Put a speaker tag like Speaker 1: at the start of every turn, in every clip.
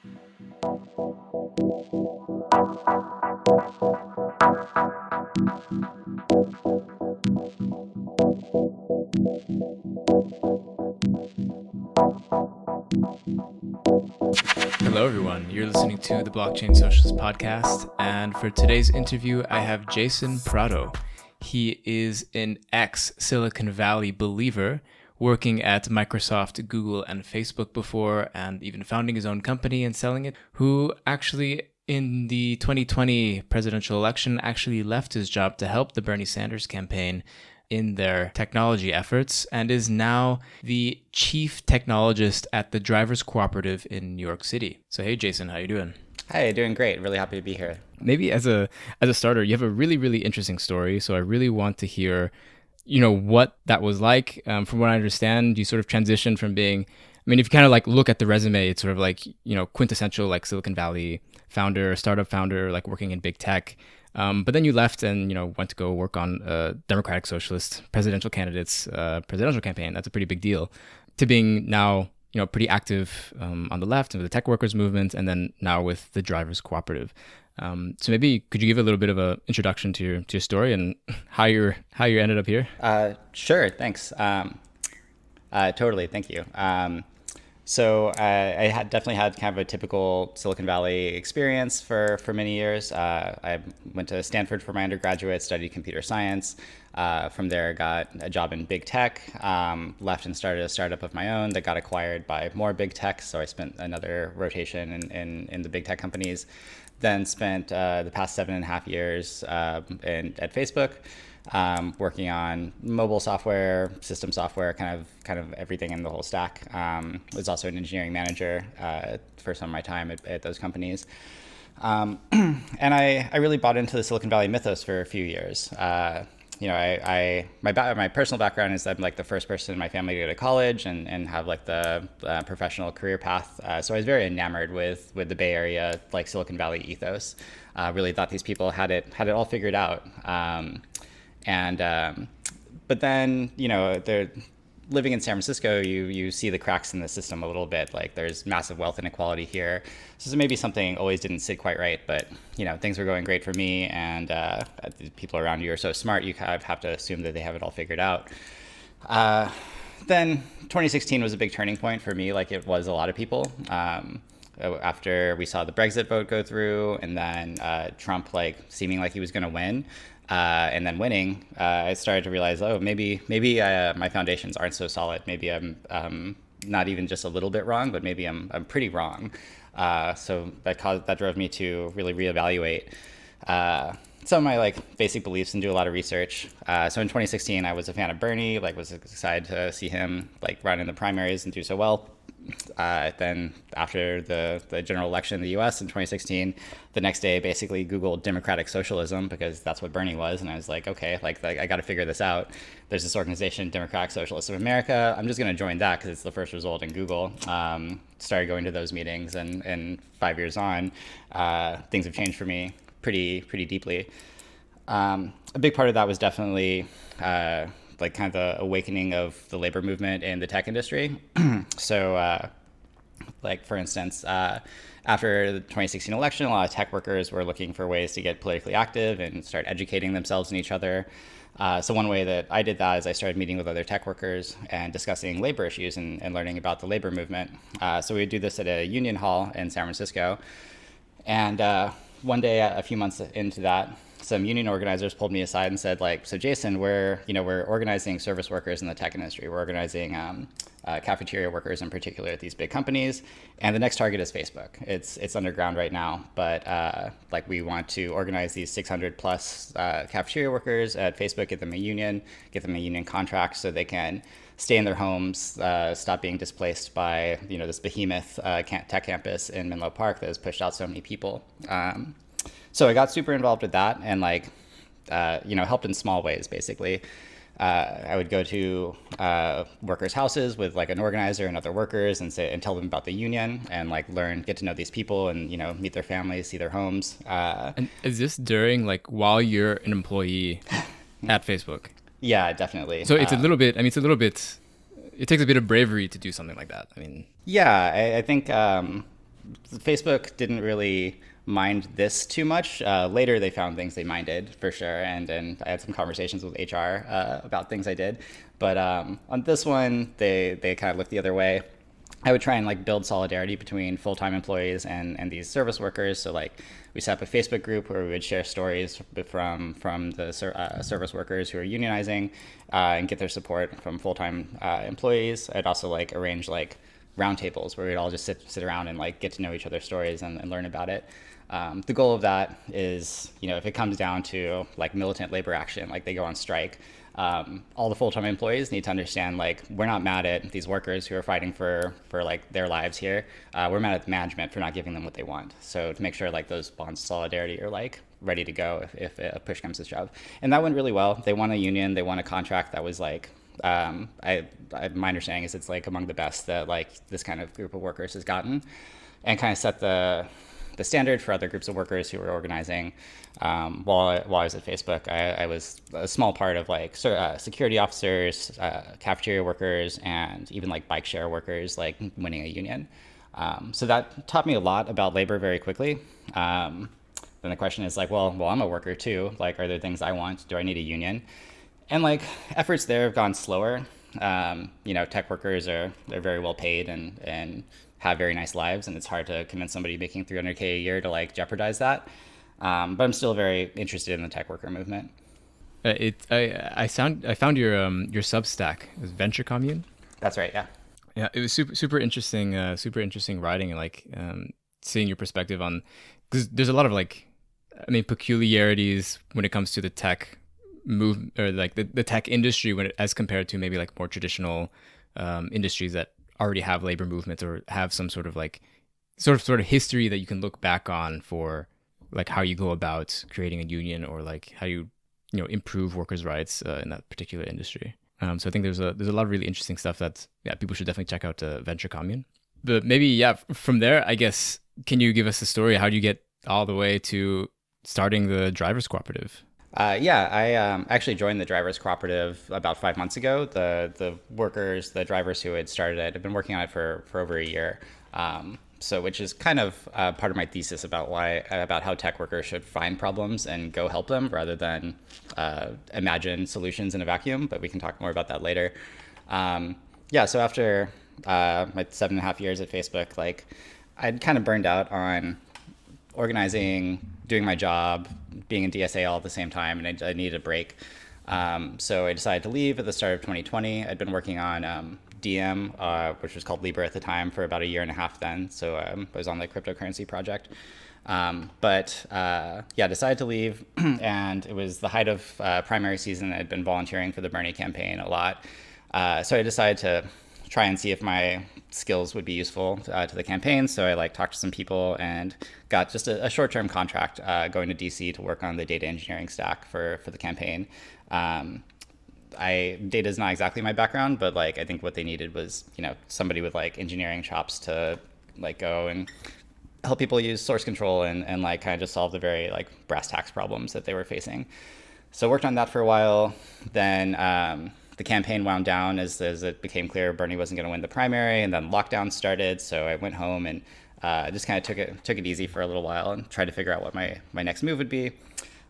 Speaker 1: Hello, everyone. You're listening to the Blockchain Socialist podcast. And for today's interview, I have Jason Prado. He is an ex-Silicon Valley believer, working at Microsoft, Google, and Facebook before, and even founding his own company and selling it, who actually, in the 2020 presidential election, actually left his job to help the Bernie Sanders campaign in their technology efforts, and is now the chief technologist at the Drivers Cooperative in New York City. So hey, Jason, how you doing?
Speaker 2: Hi, doing great. Really happy to be here.
Speaker 1: Maybe as a starter, you have a really, really interesting story. So I really want to hear, what that was like. From what I understand, you sort of transitioned from being, if you kind of like look at the resume, it's sort of like, quintessential like Silicon Valley founder, startup founder, like working in big tech. But then you left and, went to go work on Democratic Socialist presidential candidates' presidential campaign. That's a pretty big deal. To being now, pretty active on the left and with the tech workers movement, and then now with the Drivers Cooperative. So maybe could you give a little bit of an introduction to your story and how you ended up here?
Speaker 2: Sure, thanks. Totally, thank you. So I had definitely had kind of a typical Silicon Valley experience for many years. I went to Stanford for my undergraduate, studied computer science. From there, got a job in big tech, left and started a startup of my own that got acquired by more big tech. So I spent another rotation in the big tech companies. Then spent the past 7.5 years at Facebook. Working on mobile software, system software, kind of everything in the whole stack. Was also an engineering manager for some of my time at those companies. And I really bought into the Silicon Valley mythos for a few years. My personal background is I'm like the first person in my family to go to college and have like the professional career path. So I was very enamored with the Bay Area, like Silicon Valley ethos. Really thought these people had it all figured out. But then, they're living in San Francisco, you see the cracks in the system a little bit. Like there's massive wealth inequality here. So maybe something always didn't sit quite right, but, things were going great for me. And the people around you are so smart, you kind of have to assume that they have it all figured out. Then 2016 was a big turning point for me, like it was a lot of people. After we saw the Brexit vote go through and then Trump seeming like he was going to win. And then winning, I started to realize, maybe my foundations aren't so solid. Maybe I'm not even just a little bit wrong, but maybe I'm pretty wrong. So that drove me to really reevaluate some of my basic beliefs and do a lot of research. So in 2016, I was a fan of Bernie. Was excited to see him run in the primaries and do so well. Then after the general election in the US in 2016, the next day basically Googled Democratic Socialism because that's what Bernie was. And I was like, okay, I got to figure this out. There's this organization, Democratic Socialists of America. I'm just going to join that because it's the first result in Google. Started going to those meetings and 5 years on, things have changed for me pretty deeply. A big part of that was definitely kind of the awakening of the labor movement in the tech industry. So, for instance, after the 2016 election, a lot of tech workers were looking for ways to get politically active and start educating themselves and each other. So one way that I did that is I started meeting with other tech workers and discussing labor issues and learning about the labor movement. So we would do this at a union hall in San Francisco. And one day, a few months into that, some union organizers pulled me aside and said, so Jason, we're organizing service workers in the tech industry. We're organizing cafeteria workers in particular at these big companies. And the next target is Facebook. It's underground right now, but we want to organize these 600 plus cafeteria workers at Facebook, get them a union contract so they can stay in their homes, stop being displaced by this behemoth tech campus in Menlo Park that has pushed out so many people. So I got super involved with that and helped in small ways, basically. I would go to workers' houses with an organizer and other workers and tell them about the union and get to know these people and meet their families, see their homes.
Speaker 1: And is this during while you're an employee at Facebook?
Speaker 2: Yeah, definitely.
Speaker 1: So it's a little bit. It takes a bit of bravery to do something like that.
Speaker 2: Yeah, I think Facebook didn't really mind this too much. Later, they found things they minded for sure, and I had some conversations with HR about things I did. But on this one, they kind of looked the other way. I would try and like build solidarity between full-time employees and these service workers. So like we set up a Facebook group where we would share stories from the service workers who are unionizing and get their support from full-time employees. I'd also like arrange like roundtables where we'd all just sit around and like get to know each other's stories and learn about it. The goal of that is, if it comes down to like militant labor action, like they go on strike, all the full-time employees need to understand, like, we're not mad at these workers who are fighting for like their lives here. We're mad at the management for not giving them what they want. So to make sure like those bonds of solidarity are like ready to go if a push comes to shove. And that went really well. They won a union. They won a contract that was like, my understanding is it's like among the best that like this kind of group of workers has gotten, and kind of set the standard for other groups of workers who were organizing. While I was at Facebook, I was a small part of like security officers, cafeteria workers, and even like bike share workers like winning a union. So that taught me a lot about labor very quickly. Then the question is like, well, I'm a worker too. Like, are there things I want? Do I need a union? And like efforts there have gone slower. Tech workers they're very well paid and have very nice lives, and it's hard to convince somebody making $300K a year to like jeopardize that. But I'm still very interested in the tech worker movement.
Speaker 1: I found your Substack. It was Venture Commune.
Speaker 2: That's right. Yeah.
Speaker 1: Yeah, it was super interesting. Super interesting writing, and like seeing your perspective on, because there's a lot of like, peculiarities when it comes to the tech move, or like the tech industry as compared to maybe like more traditional industries that already have labor movements or have some sort of like sort of history that you can look back on for like how you go about creating a union, or like how you improve workers' rights in that particular industry. So I think there's a lot of really interesting stuff that people should definitely check out Venture Commune. But maybe from there, I guess, can you give us a story? How do you get all the way to starting the Drivers Cooperative?
Speaker 2: I actually joined the Drivers Cooperative about 5 months ago. The drivers who had started it, have been working on it for over a year. So which is kind of part of my thesis about how tech workers should find problems and go help them rather than imagine solutions in a vacuum. But we can talk more about that later. So after my 7.5 years at Facebook, like I'd kind of burned out on organizing, doing my job, being in DSA all at the same time, and I needed a break. So I decided to leave at the start of 2020. I'd been working on DM, which was called Libra at the time, for about a year and a half then. So I was on the cryptocurrency project. Decided to leave, and it was the height of primary season. I'd been volunteering for the Bernie campaign a lot. So I decided to try and see if my skills would be useful to the campaign. So I talked to some people and got just a short-term contract going to DC to work on the data engineering stack for the campaign. Data is not exactly my background, but I think what they needed was somebody with engineering chops to go and help people use source control and kind of just solve the very brass tacks problems that they were facing. So worked on that for a while. Then the campaign wound down as it became clear Bernie wasn't going to win the primary, and then lockdown started. So I went home and just kind of took it easy for a little while and tried to figure out what my next move would be.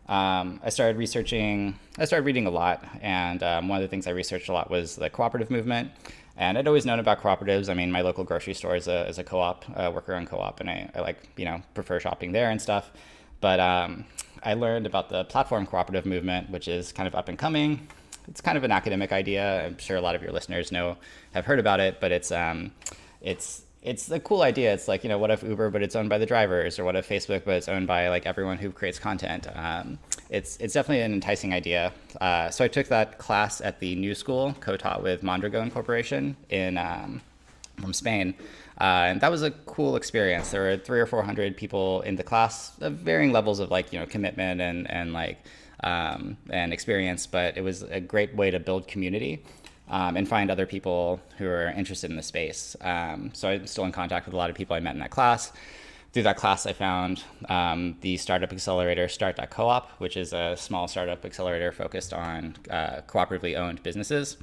Speaker 2: I started reading a lot, and one of the things I researched a lot was the cooperative movement. And I'd always known about cooperatives. I mean, my local grocery store is a co-op, worker-owned co-op, and I prefer shopping there and stuff. But I learned about the platform cooperative movement, which is kind of up and coming. It's kind of an academic idea. I'm sure a lot of your listeners have heard about it, but it's a cool idea. It's what if Uber, but it's owned by the drivers, or what if Facebook, but it's owned by everyone who creates content. It's definitely an enticing idea. So I took that class at the New School, co-taught with Mondragon Corporation from Spain. And that was a cool experience. There were 300 or 400 people in the class of varying levels of commitment and experience, but it was a great way to build community. And find other people who are interested in the space. So I'm still in contact with a lot of people I met in that class. Through that class, I found the startup accelerator Start.coop, which is a small startup accelerator focused on cooperatively owned businesses.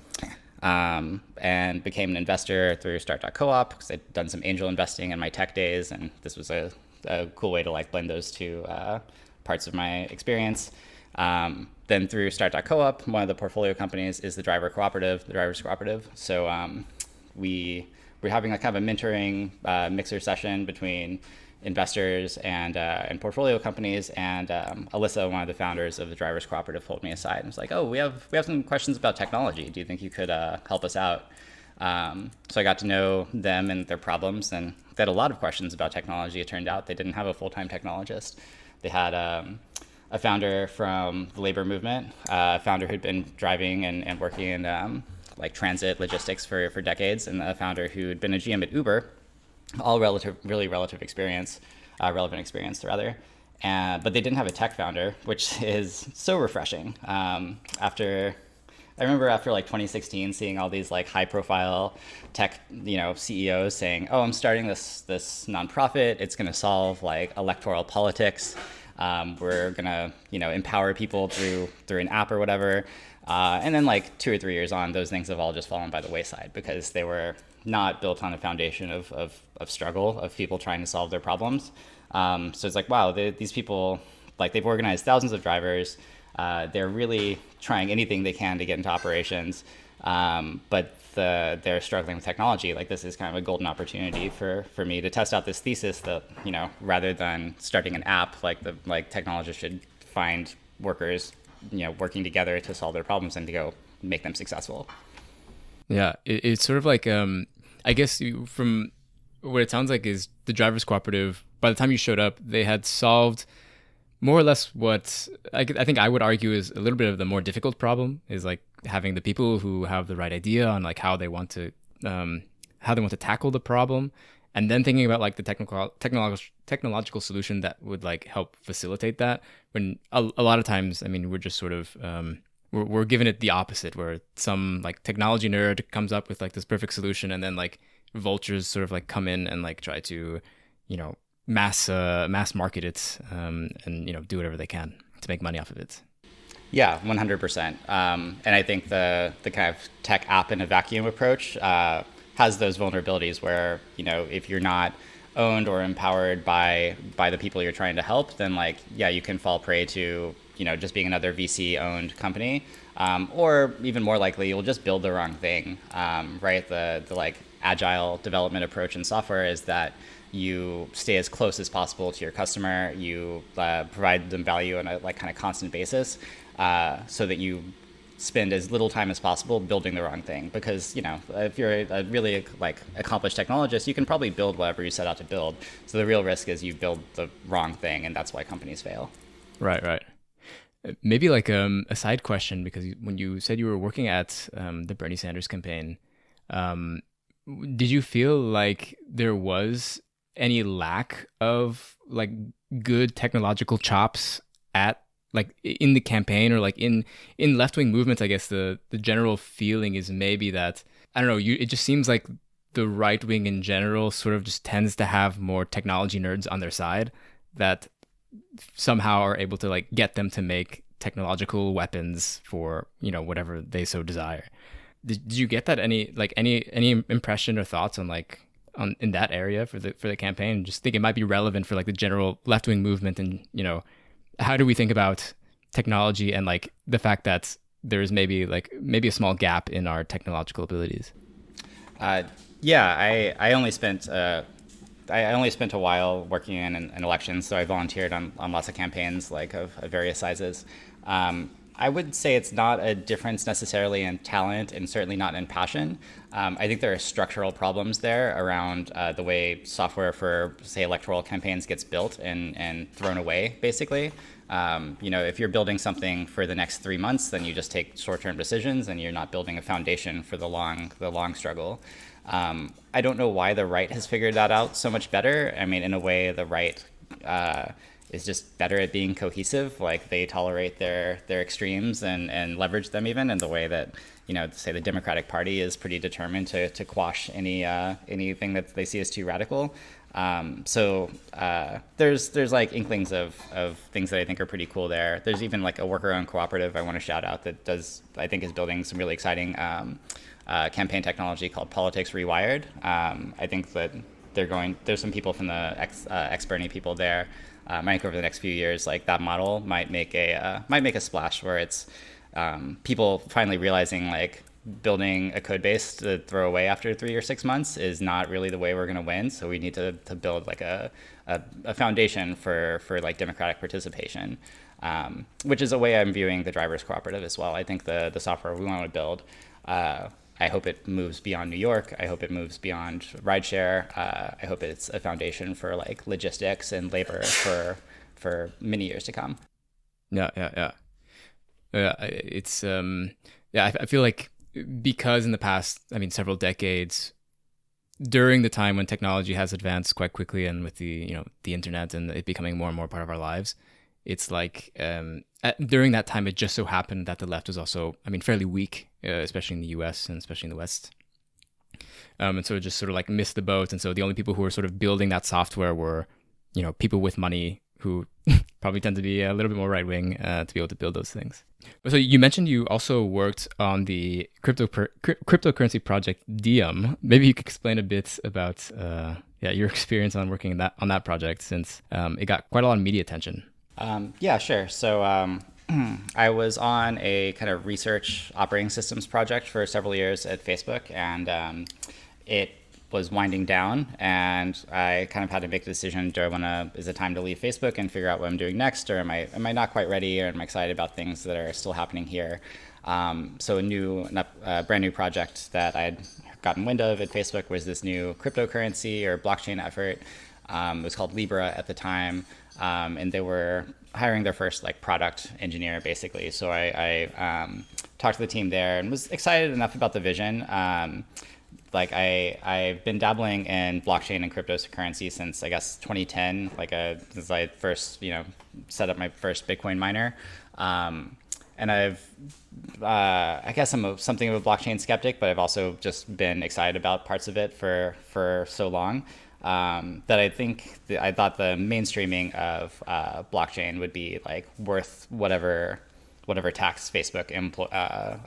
Speaker 2: and became an investor through Start.coop because I'd done some angel investing in my tech days, and this was a cool way to like blend those two parts of my experience. Then through Start.coop, one of the portfolio companies is the Drivers Cooperative. So we're having like kind of a mentoring mixer session between investors and portfolio companies. And Alyssa, one of the founders of the Drivers Cooperative, pulled me aside and was like, "Oh, we have some questions about technology. Do you think you could help us out?" So I got to know them and their problems, and they had a lot of questions about technology. It turned out they didn't have a full-time technologist. They had a founder from the labor movement, a founder who'd been driving and working in like transit logistics for decades, and a founder who'd been a GM at Uber, all really relevant experience rather. But they didn't have a tech founder, which is so refreshing. I remember after like 2016, seeing all these like high profile tech, CEOs saying, "Oh, I'm starting this nonprofit. It's going to solve like electoral politics. We're going to, empower people through an app or whatever." And then like 2 or 3 years on, those things have all just fallen by the wayside because they were not built on a foundation of struggle, of people trying to solve their problems. So it's like, wow, these people, like they've organized thousands of drivers. They're really trying anything they can to get into operations. But they're struggling with technology. Like this is kind of a golden opportunity for me to test out this thesis that, rather than starting an app, like technologists should find workers, working together to solve their problems and to go make them successful.
Speaker 1: Yeah, it's sort of like, I guess from what it sounds like is the Drivers Cooperative, by the time you showed up, they had solved more or less what I think I would argue is a little bit of the more difficult problem, is like having the people who have the right idea on like how they want to tackle the problem, and then thinking about like the technological solution that would like help facilitate that. When a lot of times, I mean, we're just sort of we're given it the opposite, where some like technology nerd comes up with like this perfect solution, and then like vultures sort of like come in and like try to, mass market it, and do whatever they can to make money off of it.
Speaker 2: Yeah, 100%. And I think the kind of tech app in a vacuum approach has those vulnerabilities where, if you're not owned or empowered by the people you're trying to help, then like, yeah, you can fall prey to, just being another VC owned company. Or even more likely, you'll just build the wrong thing, right? The like agile development approach in software is that you stay as close as possible to your customer. You provide them value on a like kind of constant basis, so that you spend as little time as possible building the wrong thing. Because if you're a really like accomplished technologist, you can probably build whatever you set out to build. So the real risk is you build the wrong thing, and that's why companies fail.
Speaker 1: Right. Maybe like a side question, because when you said you were working at the Bernie Sanders campaign, did you feel like there was any lack of like good technological chops at like in the campaign, or like in left-wing movements? I guess the general feeling is maybe that, I don't know, it just seems like the right wing in general sort of just tends to have more technology nerds on their side that somehow are able to like get them to make technological weapons for, whatever they so desire. Did you get that any impression or thoughts on like in that area for the campaign? Just think it might be relevant for like the general left-wing movement, and how do we think about technology and like the fact that there is maybe a small gap in our technological abilities?
Speaker 2: Yeah, I only spent a while working in elections, so I volunteered on lots of campaigns like of various sizes. I would say it's not a difference necessarily in talent, and certainly not in passion. I think there are structural problems there around the way software for, say, electoral campaigns gets built and thrown away, basically. If you're building something for the next 3 months, then you just take short-term decisions, and you're not building a foundation for the long struggle. I don't know why the right has figured that out so much better. I mean, in a way, the right is just better at being cohesive. Like they tolerate their extremes and leverage them, even in the way that, say the Democratic Party is pretty determined to quash anything that they see as too radical. So there's like inklings of things that I think are pretty cool there. There's even like a worker-owned cooperative I want to shout out that I think is building some really exciting campaign technology called Politics Rewired. I think that there's some people from the ex-Bernie people there. I think over the next few years, like that model might make a splash where it's people finally realizing like building a code base to throw away after 3 or 6 months is not really the way we're going to win. So we need to build like a foundation for like democratic participation, which is a way I'm viewing the Drivers Cooperative as well. I think the software we want to build, I hope it moves beyond New York. I hope it moves beyond rideshare. I hope it's a foundation for like logistics and labor for many years to come.
Speaker 1: Yeah. It's I feel like because in the past, I mean, several decades, during the time when technology has advanced quite quickly, and with the internet and it becoming more and more part of our lives, it's like during that time, it just so happened that the left was also, I mean, fairly weak, especially in the U.S. and especially in the West. And so it just sort of like missed the boat. And so the only people who were sort of building that software were, people with money who probably tend to be a little bit more right wing to be able to build those things. So you mentioned you also worked on the cryptocurrency project Diem. Maybe you could explain a bit about your experience on working on that project, since it got quite a lot of media attention.
Speaker 2: Yeah, sure. So I was on a kind of research operating systems project for several years at Facebook, and it was winding down, and I kind of had to make the decision: is it time to leave Facebook and figure out what I'm doing next, or am I not quite ready, or am I excited about things that are still happening here? So a brand new project that I'd gotten wind of at Facebook was this new cryptocurrency or blockchain effort. It was called Libra at the time, and they were hiring their first like product engineer, basically. So I talked to the team there and was excited enough about the vision. I've been dabbling in blockchain and cryptocurrency since, I guess, 2010, since I first, set up my first Bitcoin miner. And I guess I'm something of a blockchain skeptic, but I've also just been excited about parts of it for so long that I thought the mainstreaming of blockchain would be like worth whatever tax Facebook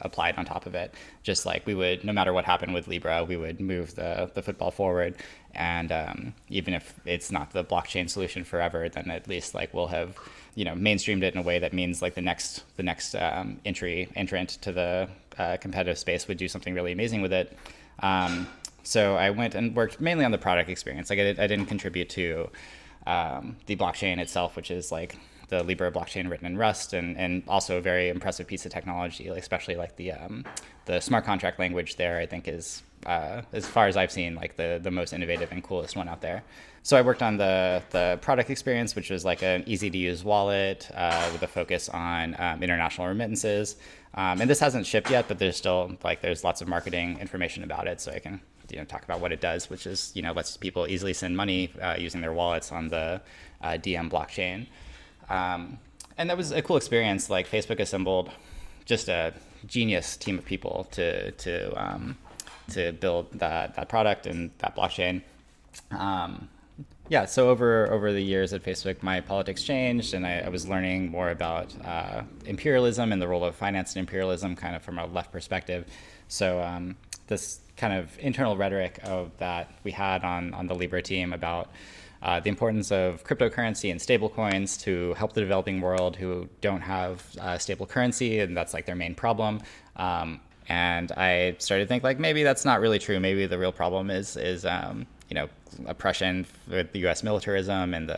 Speaker 2: applied on top of it. Just like we would, no matter what happened with Libra, we would move the football forward. And even if it's not the blockchain solution forever, then at least like we'll have, mainstreamed it in a way that means like the next entrant to the competitive space would do something really amazing with it. So I went and worked mainly on the product experience. Like I didn't contribute to the blockchain itself, which is like the Libra blockchain written in Rust, and also a very impressive piece of technology, like especially like the smart contract language there, I think is, as far as I've seen, like the most innovative and coolest one out there. So I worked on the product experience, which was like an easy to use wallet with a focus on international remittances. And this hasn't shipped yet, but there's lots of marketing information about it, so I can talk about what it does, which is lets people easily send money using their wallets on the Diem blockchain. And that was a cool experience. Like Facebook assembled just a genius team of people to build that product and that blockchain. So over the years at Facebook, my politics changed, and I was learning more about imperialism and the role of finance and imperialism, kind of from a left perspective. So this kind of internal rhetoric of that we had on the Libra team about the importance of cryptocurrency and stablecoins to help the developing world who don't have stable currency, and that's like their main problem. And I started to think like maybe that's not really true. Maybe the real problem is oppression with the U.S. militarism and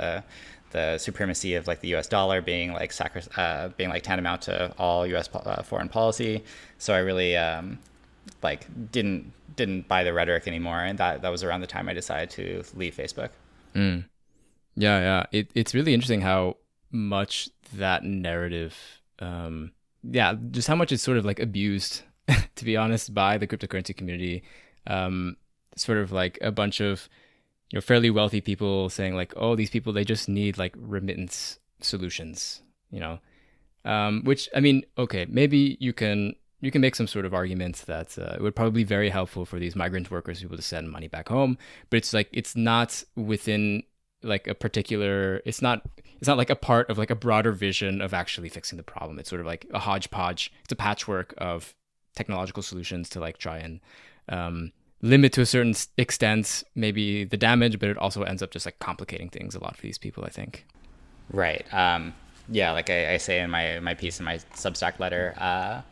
Speaker 2: the supremacy of like the U.S. dollar being like tantamount to all U.S. Foreign policy. So I really didn't buy the rhetoric anymore, and that was around the time I decided to leave Facebook.
Speaker 1: Yeah. It's really interesting how much that narrative, just how much it's sort of like abused, to be honest, by the cryptocurrency community. Sort of like a bunch of, fairly wealthy people saying like, oh, these people, they just need like remittance solutions, which, I mean, okay, maybe you can make some sort of argument that it would probably be very helpful for these migrant workers to be able to send money back home, but it's like it's not within like a particular. It's not like a part of like a broader vision of actually fixing the problem. It's sort of like a hodgepodge. It's a patchwork of technological solutions to like try and limit to a certain extent maybe the damage, but it also ends up just like complicating things a lot for these people, I think.
Speaker 2: Right. Yeah, like I say in my piece in my Substack letter,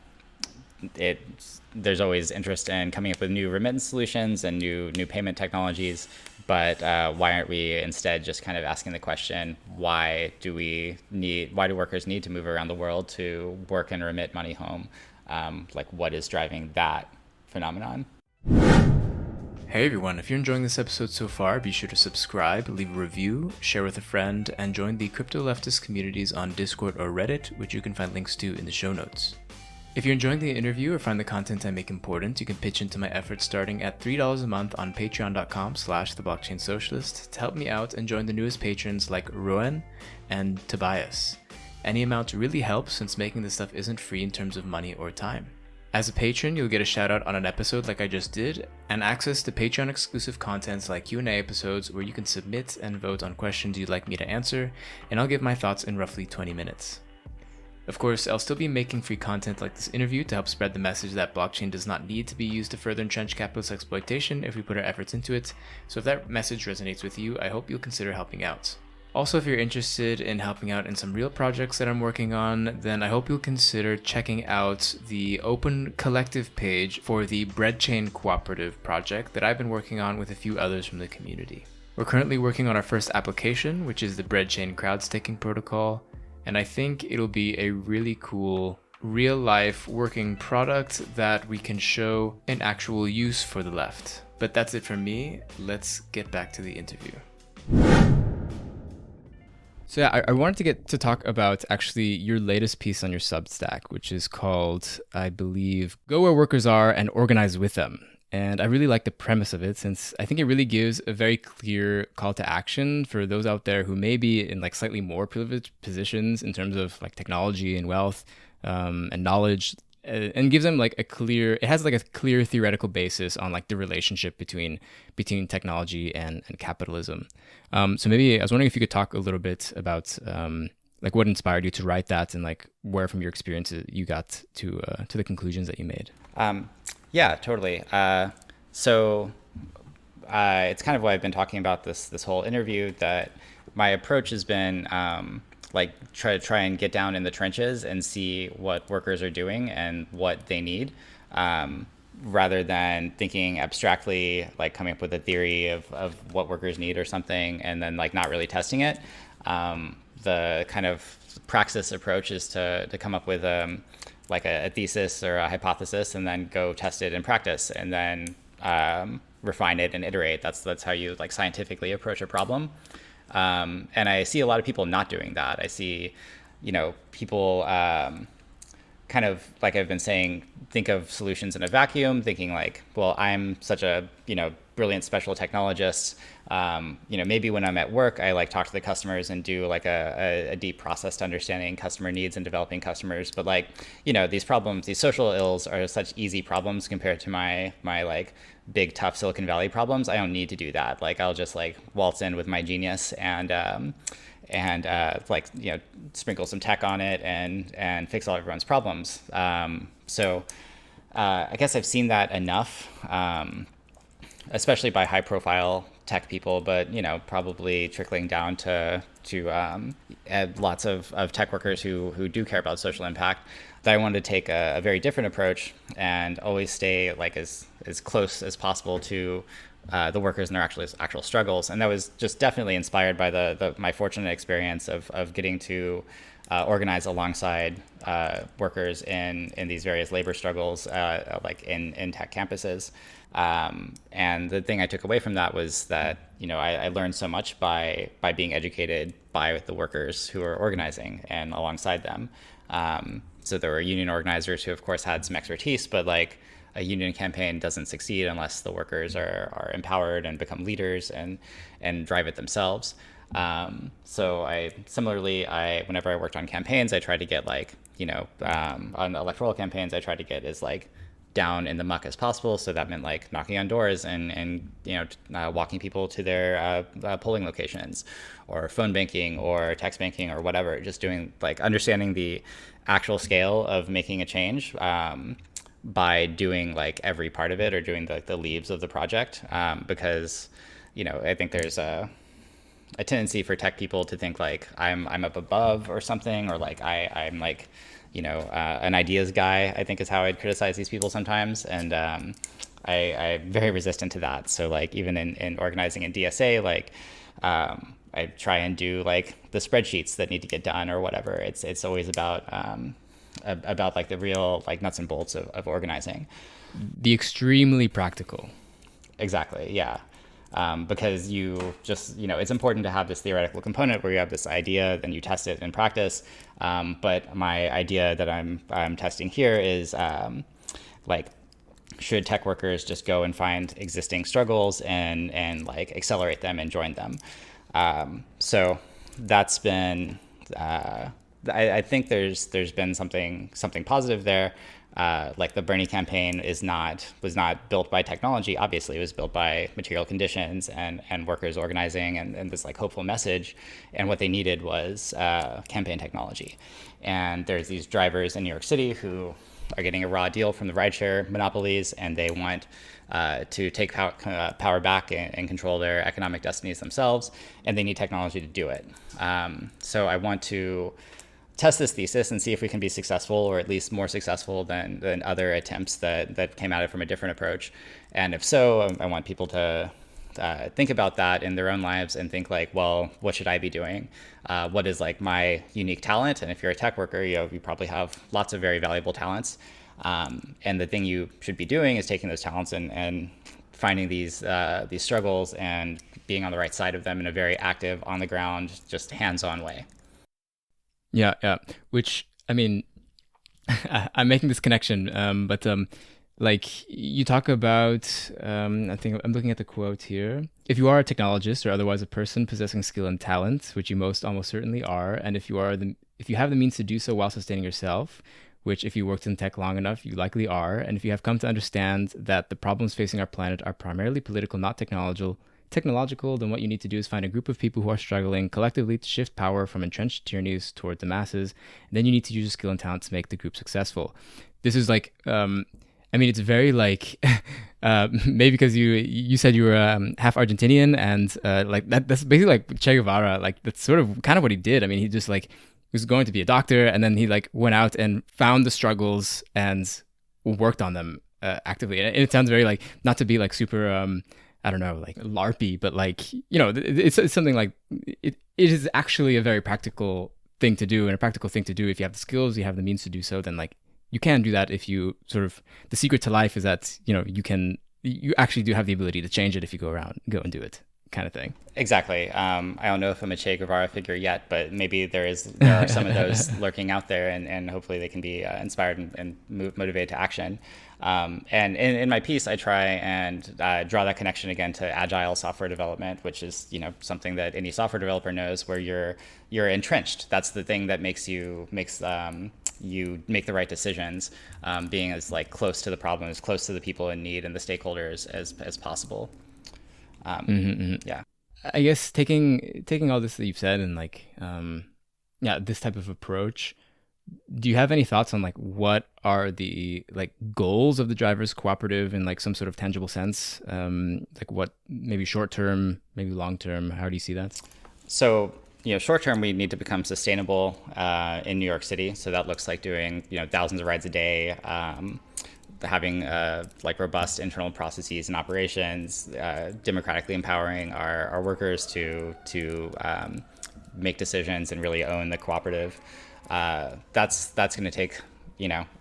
Speaker 2: there's always interest in coming up with new remittance solutions and new payment technologies, but why aren't we instead just kind of asking the question, why do workers need to move around the world to work and remit money home? Like, what is driving that phenomenon?
Speaker 1: Hey everyone, if you're enjoying this episode so far, be sure to subscribe, leave a review, share with a friend, and join the crypto leftist communities on Discord or Reddit, which you can find links to in the show notes. If you're enjoying the interview or find the content I make important, you can pitch into my efforts starting at $3 a month on patreon.com/theblockchainsocialist to help me out and join the newest patrons like Rowan and Tobias. Any amount really helps since making this stuff isn't free in terms of money or time. As a patron, you'll get a shout out on an episode like I just did, and access to Patreon exclusive contents like Q&A episodes where you can submit and vote on questions you'd like me to answer, and I'll give my thoughts in roughly 20 minutes. Of course, I'll still be making free content like this interview to help spread the message that blockchain does not need to be used to further entrench capitalist exploitation if we put our efforts into it, so if that message resonates with you, I hope you'll consider helping out. Also, if you're interested in helping out in some real projects that I'm working on, then I hope you'll consider checking out the open collective page for the Breadchain Cooperative project that I've been working on with a few others from the community. We're currently working on our first application, which is the Breadchain crowd staking protocol, and I think it'll be a really cool real-life working product that we can show in actual use for the left. But that's it from me. Let's get back to the interview. So yeah, I wanted to get to talk about actually your latest piece on your Substack, which is called, I believe, Go Where Workers Are and Organize With Them. And I really like the premise of it, since I think it really gives a very clear call to action for those out there who may be in like slightly more privileged positions in terms of like technology and wealth and knowledge, and gives them like it has like a clear theoretical basis on like the relationship between technology and capitalism. So maybe I was wondering if you could talk a little bit about like what inspired you to write that, and like where from your experiences you got to the conclusions that you made.
Speaker 2: Yeah, totally. So it's kind of what I've been talking about this whole interview, that my approach has been like try and get down in the trenches and see what workers are doing and what they need, rather than thinking abstractly, like coming up with a theory of what workers need or something and then like not really testing it. The kind of praxis approach is to come up with like a thesis or a hypothesis and then go test it in practice and then refine it and iterate. That's how you like scientifically approach a problem. And I see a lot of people not doing that. I see, people kind of, like I've been saying, think of solutions in a vacuum, thinking like, well, I'm such a, brilliant special technologist. Maybe when I'm at work, I like talk to the customers and do like a deep process to understanding customer needs and developing customers. But like, these problems, these social ills are such easy problems compared to my like big, tough Silicon Valley problems. I don't need to do that. Like, I'll just like waltz in with my genius and sprinkle some tech on it and fix all everyone's problems. So I guess I've seen that enough, especially by high profile tech people, but probably trickling down to lots of tech workers who do care about social impact, that I wanted to take a very different approach and always stay like as close as possible to the workers and their actual struggles. And that was just definitely inspired by my fortunate experience of getting to organize alongside workers in these various labor struggles, like in tech campuses. And the thing I took away from that was that, I learned so much by being educated by the workers who are organizing and alongside them. So there were union organizers who, of course, had some expertise, but like a union campaign doesn't succeed unless the workers are empowered and become leaders and drive it themselves. So whenever I worked on campaigns, I tried to get on electoral campaigns, I tried to get as like down in the muck as possible. So that meant like knocking on doors and walking people to their polling locations, or phone banking or text banking or whatever, just doing like understanding the actual scale of making a change, by doing like every part of it or doing the leaves of the project, because I think there's a tendency for tech people to think like I'm up above or something, or like I'm like an ideas guy, I think is how I'd criticize these people sometimes. And I'm very resistant to that. So like even in organizing in DSA, like I try and do like the spreadsheets that need to get done or whatever. It's always about like the real like nuts and bolts of organizing.
Speaker 1: The extremely practical.
Speaker 2: Exactly. Yeah. Because you just, it's important to have this theoretical component where you have this idea, then you test it in practice. But my idea that I'm testing here is like, should tech workers just go and find existing struggles and like accelerate them and join them? So that's been, I think there's been something positive there. Like the Bernie campaign was not built by technology. Obviously, it was built by material conditions and workers organizing and this like hopeful message. And what they needed was campaign technology. And there's these drivers in New York City who are getting a raw deal from the rideshare monopolies, and they want to take power back and control their economic destinies themselves, and they need technology to do it. So I want to test this thesis and see if we can be successful, or at least more successful than other attempts that came at it from a different approach. And if so, I want people to think about that in their own lives and think like, well, what should I be doing? What is like my unique talent? And if you're a tech worker, you probably have lots of very valuable talents. And the thing you should be doing is taking those talents and finding these struggles and being on the right side of them in a very active, on the ground, just hands-on way.
Speaker 1: Yeah, yeah. Which, I mean, I'm making this connection, but like you talk about, I think I'm looking at the quote here. If you are a technologist or otherwise a person possessing skill and talent, which you most almost certainly are, and if you have the means to do so while sustaining yourself, which if you worked in tech long enough, you likely are, and if you have come to understand that the problems facing our planet are primarily political, not technological, then what you need to do is find a group of people who are struggling collectively to shift power from entrenched tyrannies toward the masses. And then you need to use your skill and talent to make the group successful. This is like, I mean, it's very like, maybe because you said you were half Argentinian, and like that's basically like Che Guevara. Like that's sort of kind of what he did. I mean, he just like was going to be a doctor, and then he like went out and found the struggles and worked on them actively. And it sounds very like, not to be like super I don't know, like LARPy, but like, it's something like it is actually a very practical thing to do, and a practical thing to do if you have the skills, you have the means to do so, then like you can do that. If you sort of, the secret to life is that, you actually do have the ability to change it if you go and do it, kind of thing.
Speaker 2: Exactly. I don't know if I'm a Che Guevara figure yet, but maybe there are some of those lurking out there, and hopefully they can be inspired and motivated to action. And in my piece, I try and draw that connection again to agile software development, which is something that any software developer knows, where you're entrenched. That's the thing that makes you make the right decisions, being as like close to the problem, as close to the people in need and the stakeholders as possible. Yeah.
Speaker 1: I guess taking all this that you've said and like this type of approach, do you have any thoughts on like what are the like goals of the Drivers Cooperative in like some sort of tangible sense? Like what, maybe short term, maybe long term, how do you see that?
Speaker 2: So, short term, we need to become sustainable in New York City. So that looks like doing, thousands of rides a day, having like robust internal processes and operations, democratically empowering our workers to make decisions and really own the cooperative. That's going to take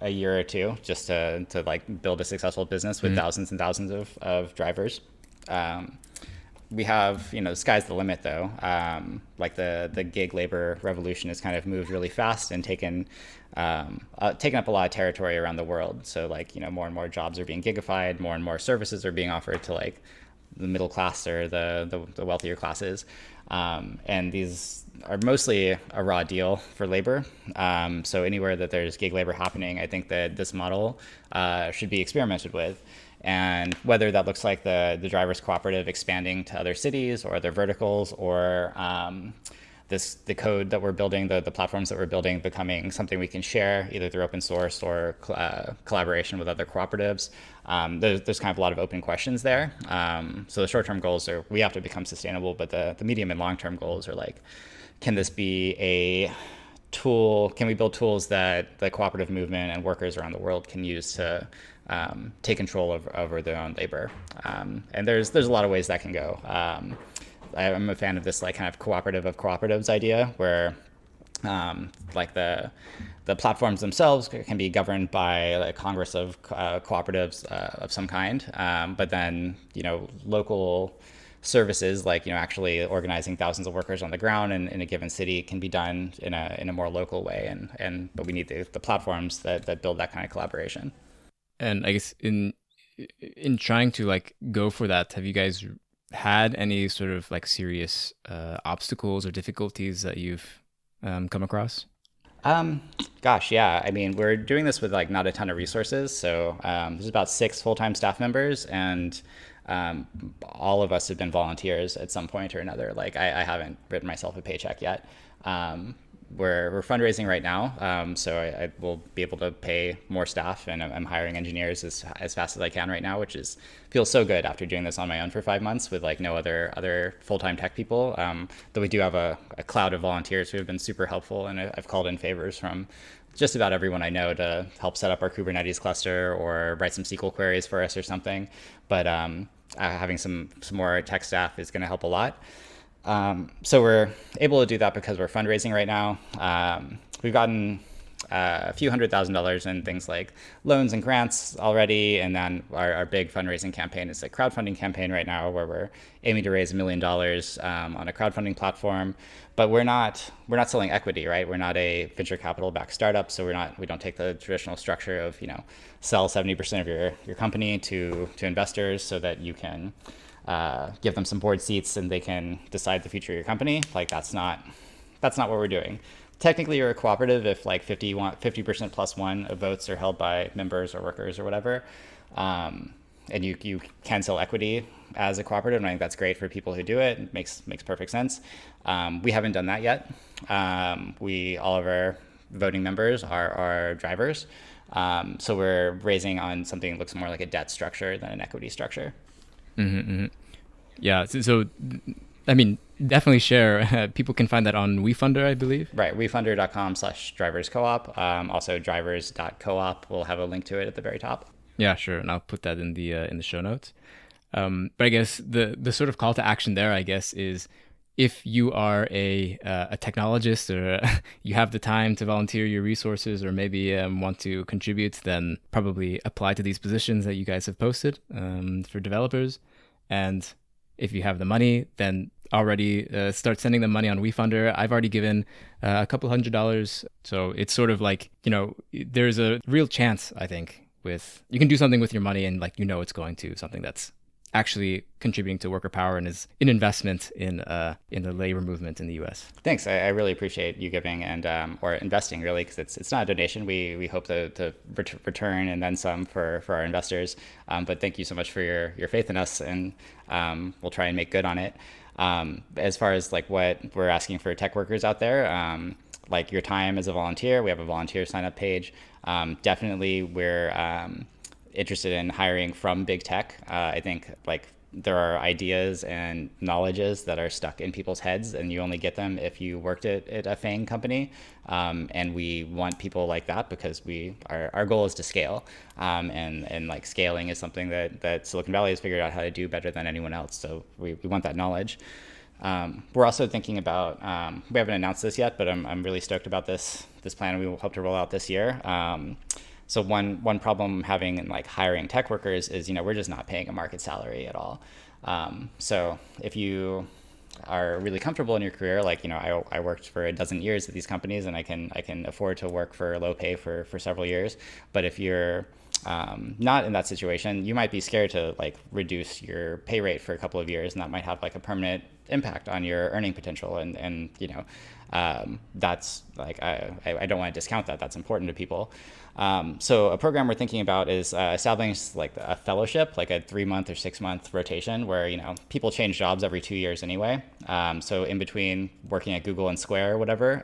Speaker 2: a year or two just to like build a successful business with thousands and thousands of drivers. We have, the sky's the limit though. Like the gig labor revolution has kind of moved really fast and taken up a lot of territory around the world. So like, more and more jobs are being gigified, more and more services are being offered to like the middle class or the wealthier classes. And these are mostly a raw deal for labor. So anywhere that there's gig labor happening, I think that this model should be experimented with. And whether that looks like the Drivers Cooperative expanding to other cities or other verticals, or the code that we're building, the platforms that we're building, becoming something we can share either through open source or collaboration with other cooperatives. There's kind of a lot of open questions there. So the short-term goals are we have to become sustainable, but the medium and long-term goals are like, can this be a tool? Can we build tools that the cooperative movement and workers around the world can use to take control over their own labor? And there's a lot of ways that can go. I'm a fan of this like kind of cooperative of cooperatives idea, where like the platforms themselves can be governed by a congress of cooperatives of some kind, but then local services like actually organizing thousands of workers on the ground in a given city can be done in a more local way, but we need the platforms that build that kind of collaboration.
Speaker 1: And I guess in trying to like go for that, have you guys had any sort of like serious obstacles or difficulties that you've come across?
Speaker 2: Gosh, yeah. I mean, we're doing this with like not a ton of resources. So there's about 6 full-time staff members, and all of us have been volunteers at some point or another. Like I haven't written myself a paycheck yet. We're fundraising right now, so I will be able to pay more staff, and I'm hiring engineers as fast as I can right now, which feels so good after doing this on my own for 5 months with like no other full-time tech people. Though we do have a cloud of volunteers who have been super helpful, and I've called in favors from just about everyone I know to help set up our Kubernetes cluster or write some SQL queries for us or something. But having some more tech staff is going to help a lot. So we're able to do that because we're fundraising right now. We've gotten a few $100,000 in things like loans and grants already, and then our big fundraising campaign is a crowdfunding campaign right now, where we're aiming to raise $1 million on a crowdfunding platform. But we're not selling equity, right? We're not a venture capital backed startup, so we don't take the traditional structure of sell 70% of your company to investors so that you can give them some board seats and they can decide the future of your company. Like that's not what we're doing. Technically, you're a cooperative if like 50% plus one of votes are held by members or workers or whatever, and you can sell equity as a cooperative. And I think that's great for people who do it. It makes perfect sense. We haven't done that yet. All of our voting members are drivers, so we're raising on something that looks more like a debt structure than an equity structure.
Speaker 1: Mm-hmm, mm-hmm. Yeah. So, I mean, definitely share. People can find that on WeFunder, I believe.
Speaker 2: Right. WeFunder.com/driverscoop. Also drivers.coop. We'll have a link to it at the very top.
Speaker 1: Yeah, sure. And I'll put that in the show notes. But I guess the sort of call to action there, I guess, is if you are a technologist or you have the time to volunteer your resources or maybe want to contribute, then probably apply to these positions that you guys have posted for developers. And if you have the money, then already start sending them money on WeFunder. I've already given a couple $100. So it's sort of like, there's a real chance, I think, you can do something with your money and like, it's going to something that's actually contributing to worker power and is an investment in the labor movement in the U.S.
Speaker 2: Thanks. I really appreciate you giving and or investing, really, because it's not a donation. We hope to return and then some for our investors. But thank you so much for your faith in us, and we'll try and make good on it. As far as like what we're asking for tech workers out there, like your time as a volunteer, we have a volunteer sign up page. Definitely, we're interested in hiring from big tech. I think like there are ideas and knowledges that are stuck in people's heads, and you only get them if you worked at a FANG company. And we want people like that because our goal is to scale. And like scaling is something that Silicon Valley has figured out how to do better than anyone else. So we want that knowledge. We're also thinking about, we haven't announced this yet, but I'm really stoked about this plan we will hope to roll out this year. So one problem having in like hiring tech workers is, we're just not paying a market salary at all. So if you are really comfortable in your career, like, I worked for a dozen years at these companies, and I can afford to work for low pay for several years. But if you're not in that situation, you might be scared to like reduce your pay rate for a couple of years, and that might have like a permanent impact on your earning potential. And that's like, I don't want to discount that. That's important to people. So a program we're thinking about is establishing like a fellowship, like a 3-month or 6-month rotation where, people change jobs every 2 years anyway. So in between working at Google and Square or whatever,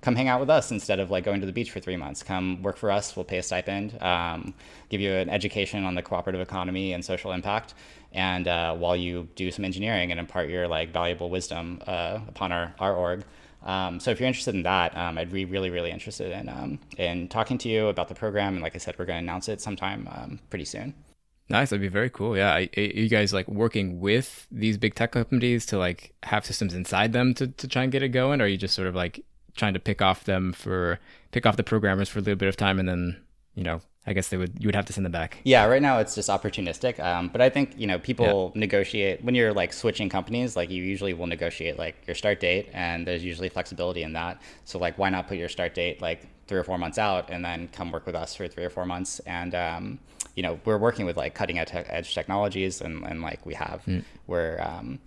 Speaker 2: come hang out with us instead of like going to the beach for 3 months. Come work for us. We'll pay a stipend, give you an education on the cooperative economy and social impact. And while you do some engineering and impart your like valuable wisdom upon our org. So if you're interested in that, I'd be really, really interested in talking to you about the program. And like I said, we're going to announce it sometime pretty soon.
Speaker 1: Nice. That'd be very cool. Yeah. Are you guys like working with these big tech companies to like have systems inside them to try and get it going? Or are you just sort of like trying to pick off the programmers for a little bit of time and then, I guess you would have to send them back.
Speaker 2: Yeah, right now it's just opportunistic. But I think, people negotiate when you're like switching companies, like you usually will negotiate like your start date, and there's usually flexibility in that. So like, why not put your start date like 3 or 4 months out and then come work with us for 3 or 4 months? And, we're working with like cutting edge technologies and like we're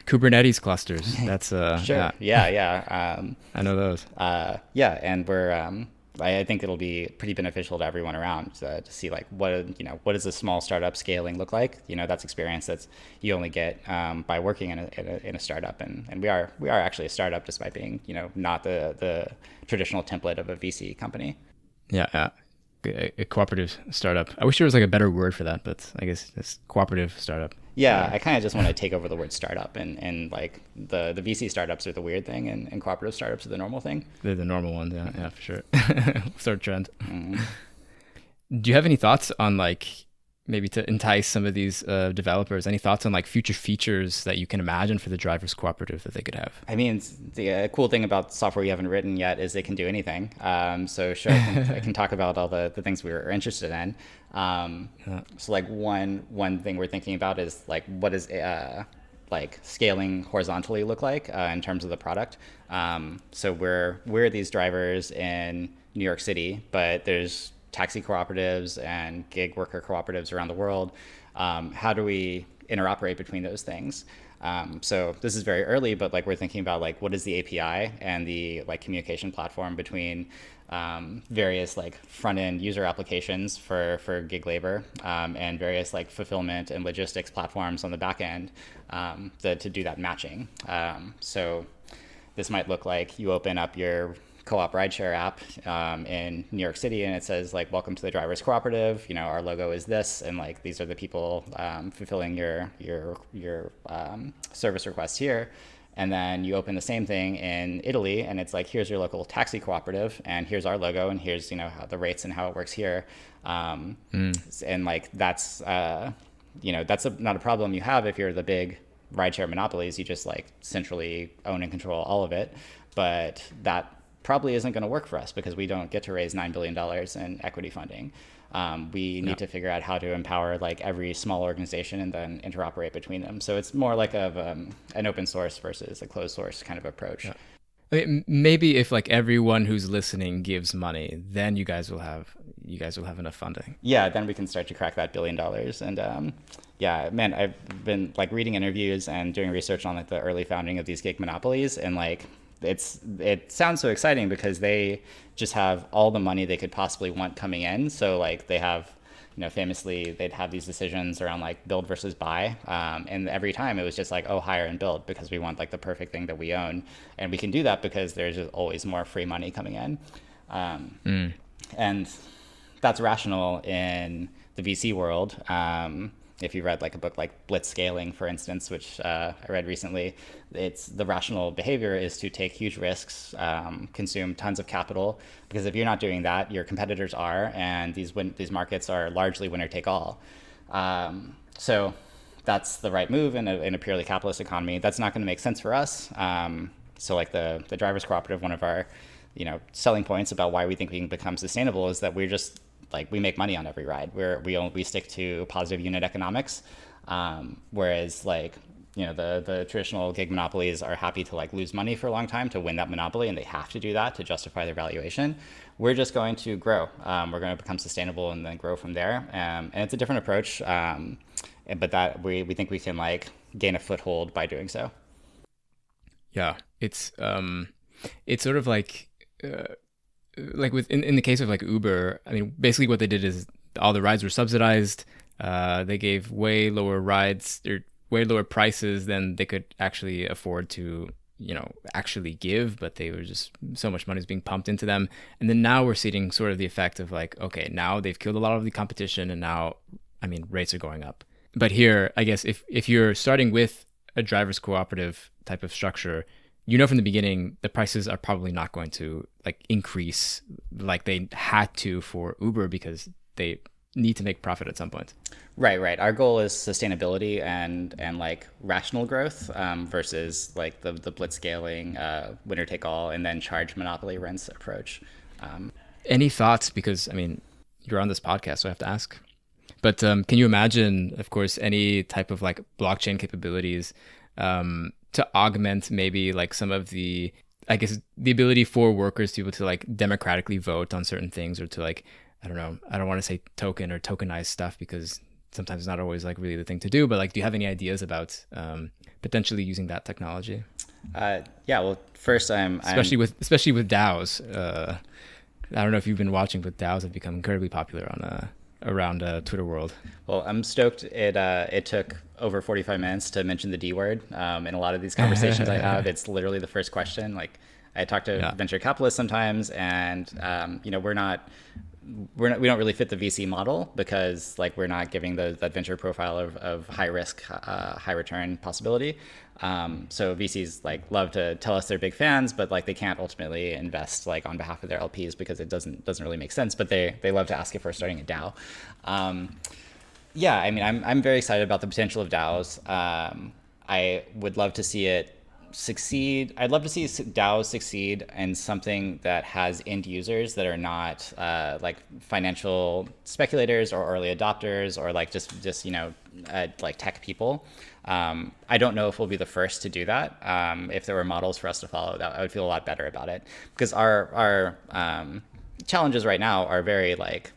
Speaker 1: Kubernetes clusters. That's
Speaker 2: sure. Yeah.
Speaker 1: I know those.
Speaker 2: Yeah. And we're, I think it'll be pretty beneficial to everyone around to see like what does a small startup scaling look like? That's experience that's you only get by working in a startup, and we are actually a startup despite being not the traditional template of a VC company.
Speaker 1: Yeah. A cooperative startup. I wish there was like a better word for that, but I guess it's cooperative startup.
Speaker 2: Yeah, I kind of just want to take over the word startup, and like the VC startups are the weird thing, and cooperative startups are the normal thing.
Speaker 1: They're the normal ones, yeah, for sure. Start trend. Mm-hmm. Do you have any thoughts on like maybe to entice some of these developers? Any thoughts on like future features that you can imagine for the Drivers Cooperative that they could have?
Speaker 2: I mean, the cool thing about software you haven't written yet is it can do anything. So sure, I can talk about all the things we were interested in. So like one thing we're thinking about is like what is like scaling horizontally look like in terms of the product. So we're these drivers in New York City, but there's taxi cooperatives and gig worker cooperatives around the world. How do we interoperate between those things? So this is very early, but like we're thinking about like what is the API and the like communication platform between various like front end user applications for gig labor and various like fulfillment and logistics platforms on the back end to do that matching. So this might look like you open up your co-op rideshare app in New York City, and it says like, welcome to the Drivers Cooperative. Our logo is this, and like these are the people fulfilling your service request here. And then you open the same thing in Italy, and it's like, here's your local taxi cooperative, and here's our logo, and here's how the rates and how it works here. And like that's not a problem you have if you're the big rideshare monopolies. You just like centrally own and control all of it, but that probably isn't going to work for us because we don't get to raise $9 billion in equity funding. We need to figure out how to empower like every small organization and then interoperate between them. So it's more like an open source versus a closed source kind of approach.
Speaker 1: Yeah. I mean, maybe if like everyone who's listening gives money, then you guys will have enough funding.
Speaker 2: Yeah, then we can start to crack that $1 billion. And yeah, man, I've been like reading interviews and doing research on like the early founding of these gig monopolies, and like it sounds so exciting because they just have all the money they could possibly want coming in. So like they have, famously they'd have these decisions around like build versus buy. And every time it was just like, oh, hire and build because we want like the perfect thing that we own. And we can do that because there's just always more free money coming in. And that's rational in the VC world. If you read like a book like Blitz Scaling, for instance, which I read recently, it's the rational behavior is to take huge risks, consume tons of capital, because if you're not doing that, your competitors are, and these markets are largely winner take all. So that's the right move in a purely capitalist economy. That's not going to make sense for us. So like the Drivers Cooperative, one of our selling points about why we think we can become sustainable is that we're just like we make money on every ride. We stick to positive unit economics, whereas like the traditional gig monopolies are happy to like lose money for a long time to win that monopoly, and they have to do that to justify their valuation. We're just going to grow. We're going to become sustainable and then grow from there. And it's a different approach, but that we think we can like gain a foothold by doing so.
Speaker 1: Yeah, it's sort of like. Like in the case of like Uber, I mean, basically what they did is all the rides were subsidized. They gave way lower way lower prices than they could actually afford to, actually give, but they were just so much money is being pumped into them. And then now we're seeing sort of the effect of like, okay, now they've killed a lot of the competition, and now, I mean, rates are going up. But here, I guess if you're starting with a drivers cooperative type of structure, from the beginning the prices are probably not going to like increase like they had to for Uber, because they need to make profit at some point.
Speaker 2: Right. Our goal is sustainability and like rational growth, versus like the blitz scaling, winner take all, and then charge monopoly rents approach.
Speaker 1: Any thoughts? Because I mean, you're on this podcast, so I have to ask. But can you imagine, of course, any type of like blockchain capabilities to augment maybe like some of the, I guess, the ability for workers to be able to like democratically vote on certain things, or to like, I don't know, I don't want to say token or tokenized stuff because sometimes it's not always like really the thing to do, but like, do you have any ideas about potentially using that technology?
Speaker 2: Yeah, well, first
Speaker 1: especially with DAOs. I don't know if you've been watching, but DAOs have become incredibly popular on around Twitter world.
Speaker 2: Well, I'm stoked. It took over 45 minutes to mention the D word. In a lot of these conversations I have, it's literally the first question. Like, I talk to venture capitalists sometimes, and we don't really fit the VC model, because like we're not giving that venture profile of high risk, high return possibility. So VCs like love to tell us they're big fans, but like they can't ultimately invest like on behalf of their LPs, because it doesn't really make sense. But they love to ask if we're starting a DAO. Yeah, I mean, I'm very excited about the potential of DAOs. I would love to see it succeed. I'd love to see DAOs succeed in something that has end users that are not like financial speculators or early adopters, or like just like tech people. I don't know if we'll be the first to do that. If there were models for us to follow, that I would feel a lot better about it, because our challenges right now are very like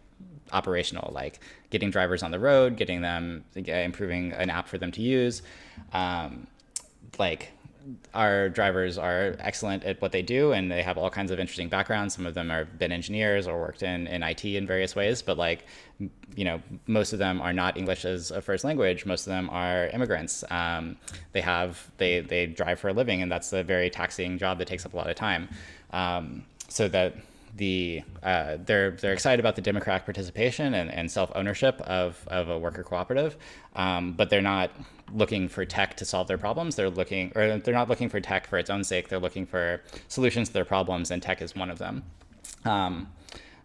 Speaker 2: operational, like getting drivers on the road, getting them, improving an app for them to use. Like, our drivers are excellent at what they do, and they have all kinds of interesting backgrounds. Some of them have been engineers or worked in IT in various ways, but like, most of them are not English as a first language. Most of them are immigrants. They drive for a living, and that's a very taxing job that takes up a lot of time. So that they're excited about the democratic participation and self-ownership of a worker cooperative, but they're not looking for tech to solve their problems. They're not looking for tech for its own sake. They're looking for solutions to their problems, and tech is one of them.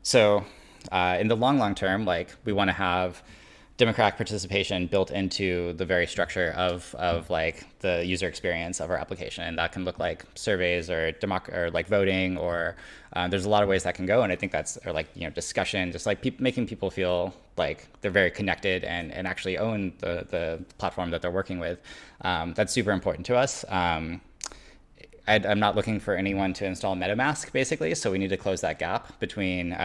Speaker 2: So in the long term, like, we want to have democratic participation built into the very structure of like the user experience of our application. And that can look like surveys or like voting, or there's a lot of ways that can go. And I think or like, discussion, just like making people feel like they're very connected and actually own the platform that they're working with. That's super important to us. I'm not looking for anyone to install MetaMask, basically. So we need to close that gap between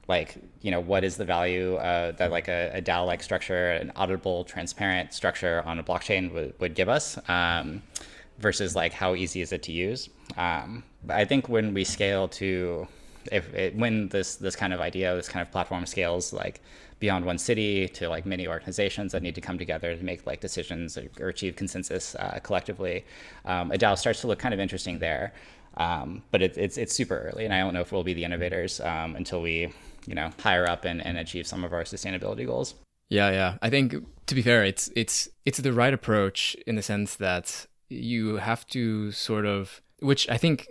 Speaker 2: what is the value that like a DAO-like structure, an auditable, transparent structure on a blockchain would give us, versus like how easy is it to use. But I think when we scale to, when this kind of idea, this kind of platform scales like beyond one city to like many organizations that need to come together to make like decisions or achieve consensus collectively, a DAO starts to look kind of interesting there. But it's super early, and I don't know if we'll be the innovators until we higher up and achieve some of our sustainability goals.
Speaker 1: Yeah. I think, to be fair, it's the right approach in the sense that you have to sort of, which I think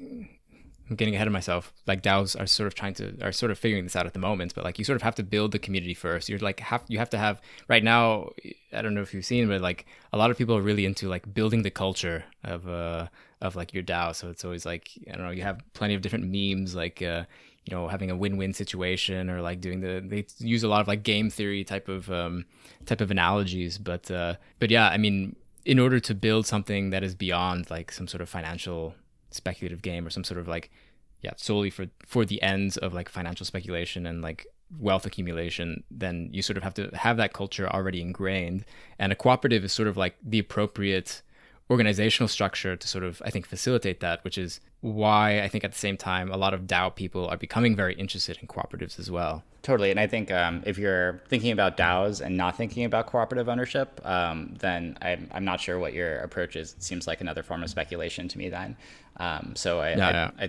Speaker 1: I'm getting ahead of myself, like DAOs are sort of figuring this out at the moment, but like you sort of have to build the community first. You have to have, right now, I don't know if you've seen, but like a lot of people are really into like building the culture of like your DAO. So it's always like, I don't know, you have plenty of different memes, like having a win-win situation, or like they use a lot of like game theory type of analogies, but yeah, I mean, in order to build something that is beyond like some sort of financial speculative game, or some sort of like, solely for the ends of like financial speculation and like wealth accumulation, then you sort of have to have that culture already ingrained. And a cooperative is sort of like the appropriate organizational structure to sort of, I think, facilitate that, which is why I think at the same time a lot of DAO people are becoming very interested in cooperatives as well.
Speaker 2: Totally. And I think if you're thinking about DAOs and not thinking about cooperative ownership, then I'm not sure what your approach is. It seems like another form of speculation to me then. I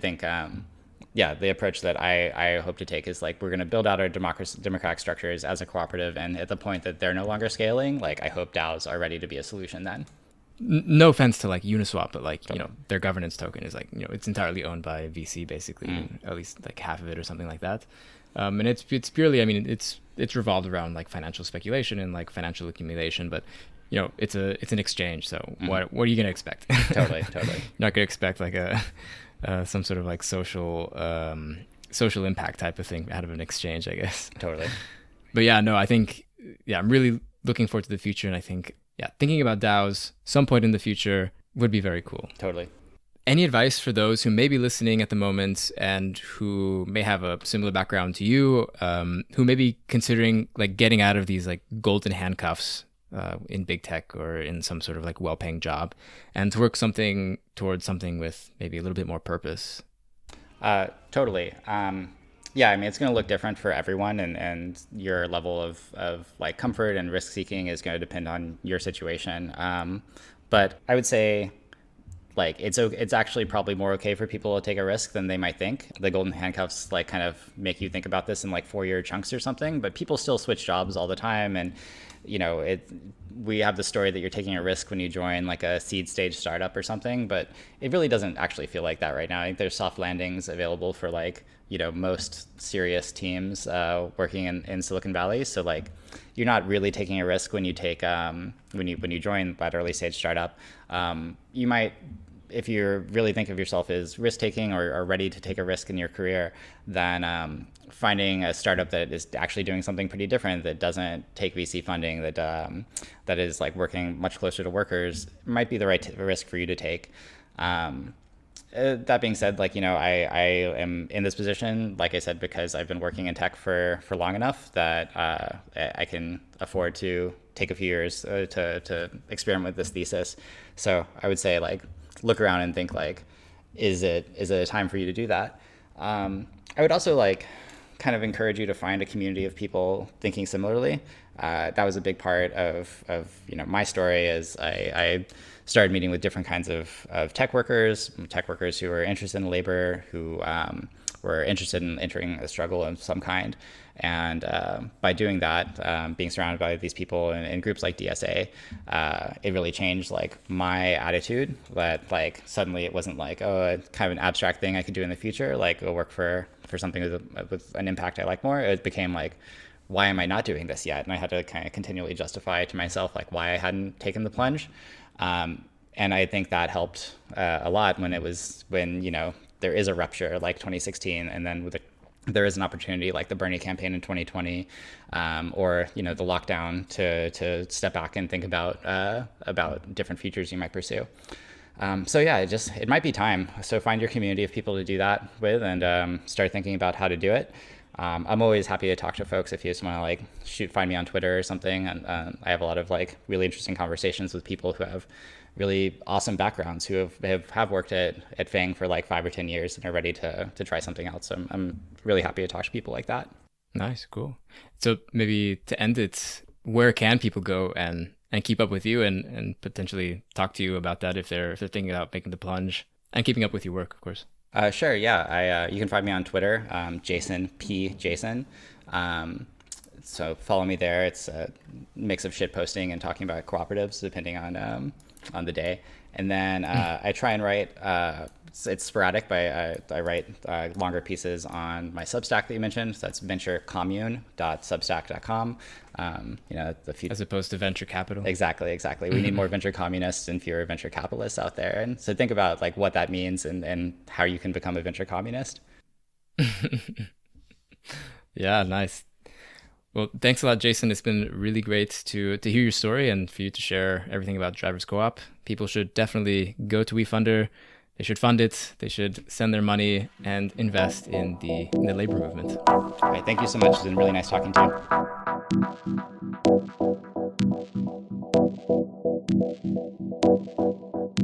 Speaker 2: think, the approach that I hope to take is like, we're going to build out our democratic structures as a cooperative. And at the point that they're no longer scaling, like I hope DAOs are ready to be a solution then.
Speaker 1: No offense to like Uniswap, but like, their governance token is like, it's entirely owned by a VC basically, at least like half of it or something like that. And it's purely, I mean, it's revolved around like financial speculation and like financial accumulation, but it's an exchange. So what are you going to expect?
Speaker 2: Totally.
Speaker 1: You're not going to expect like some sort of like social impact type of thing out of an exchange, I guess.
Speaker 2: Totally.
Speaker 1: But yeah, no, I think, I'm really looking forward to the future. And I think, thinking about DAOs some point in the future would be very cool.
Speaker 2: Totally.
Speaker 1: Any advice for those who may be listening at the moment and who may have a similar background to you, who may be considering like getting out of these like golden handcuffs in big tech or in some sort of like well-paying job and to work towards something with maybe a little bit more purpose?
Speaker 2: Totally. I mean, it's going to look different for everyone, and your level of like comfort and risk seeking is going to depend on your situation. But I would say, like, it's actually probably more okay for people to take a risk than they might think. The golden handcuffs like kind of make you think about this in like 4-year chunks or something, but people still switch jobs all the time. And we have the story that you're taking a risk when you join like a seed stage startup or something, but it really doesn't actually feel like that right now. I think there's soft landings available for like, most serious teams working in Silicon Valley. So like, you're not really taking a risk when you take when you join that early stage startup. You might, if you really think of yourself as risk taking or ready to take a risk in your career, then finding a startup that is actually doing something pretty different, that doesn't take VC funding, that is like working much closer to workers, might be the right risk for you to take. That being said, like, I am in this position, like I said, because I've been working in tech for long enough that I can afford to take a few years to experiment with this thesis. So I would say, like, look around and think, like, is it a time for you to do that? I would also like kind of encourage you to find a community of people thinking similarly. That was a big part of my story. Is I started meeting with different kinds of tech workers who were interested in labor, who were interested in entering a struggle of some kind. And by doing that, being surrounded by these people in groups like DSA, it really changed like my attitude. That like suddenly it wasn't like, it's kind of an abstract thing I could do in the future, like go work for something with an impact I like more. It became like, why am I not doing this yet? And I had to kind of continually justify to myself like why I hadn't taken the plunge. And I think that helped a lot when there is a rupture like 2016, and then there is an opportunity like the Bernie campaign in 2020, or the lockdown to step back and think about different futures you might pursue. It might be time. So find your community of people to do that with, and start thinking about how to do it. I'm always happy to talk to folks. If you just want to like find me on Twitter or something. And I have a lot of like really interesting conversations with people who have really awesome backgrounds, who have worked at Fang for like 5 or 10 years and are ready to try something else. So I'm really happy to talk to people like that.
Speaker 1: Nice, cool. So maybe to end it, where can people go and keep up with you and potentially talk to you about that if they're thinking about making the plunge and keeping up with your work, of course?
Speaker 2: Sure. Yeah. You can find me on Twitter, Jason P. Jason. So follow me there. It's a mix of shit posting and talking about cooperatives, depending on the day. And then I try and write. It's sporadic, but I write longer pieces on my Substack that you mentioned. So that's venturecommune.substack.com. The future,
Speaker 1: as opposed to venture capital.
Speaker 2: Exactly. We need more venture communists and fewer venture capitalists out there. And so think about like what that means and how you can become a venture communist.
Speaker 1: Yeah, nice. Well, thanks a lot, Jason. It's been really great to hear your story and for you to share everything about Drivers Co-op. People should definitely go to WeFunder. They should fund it. They should send their money and invest in the labor movement.
Speaker 2: All right. Thank you so much. It's been really nice talking to you.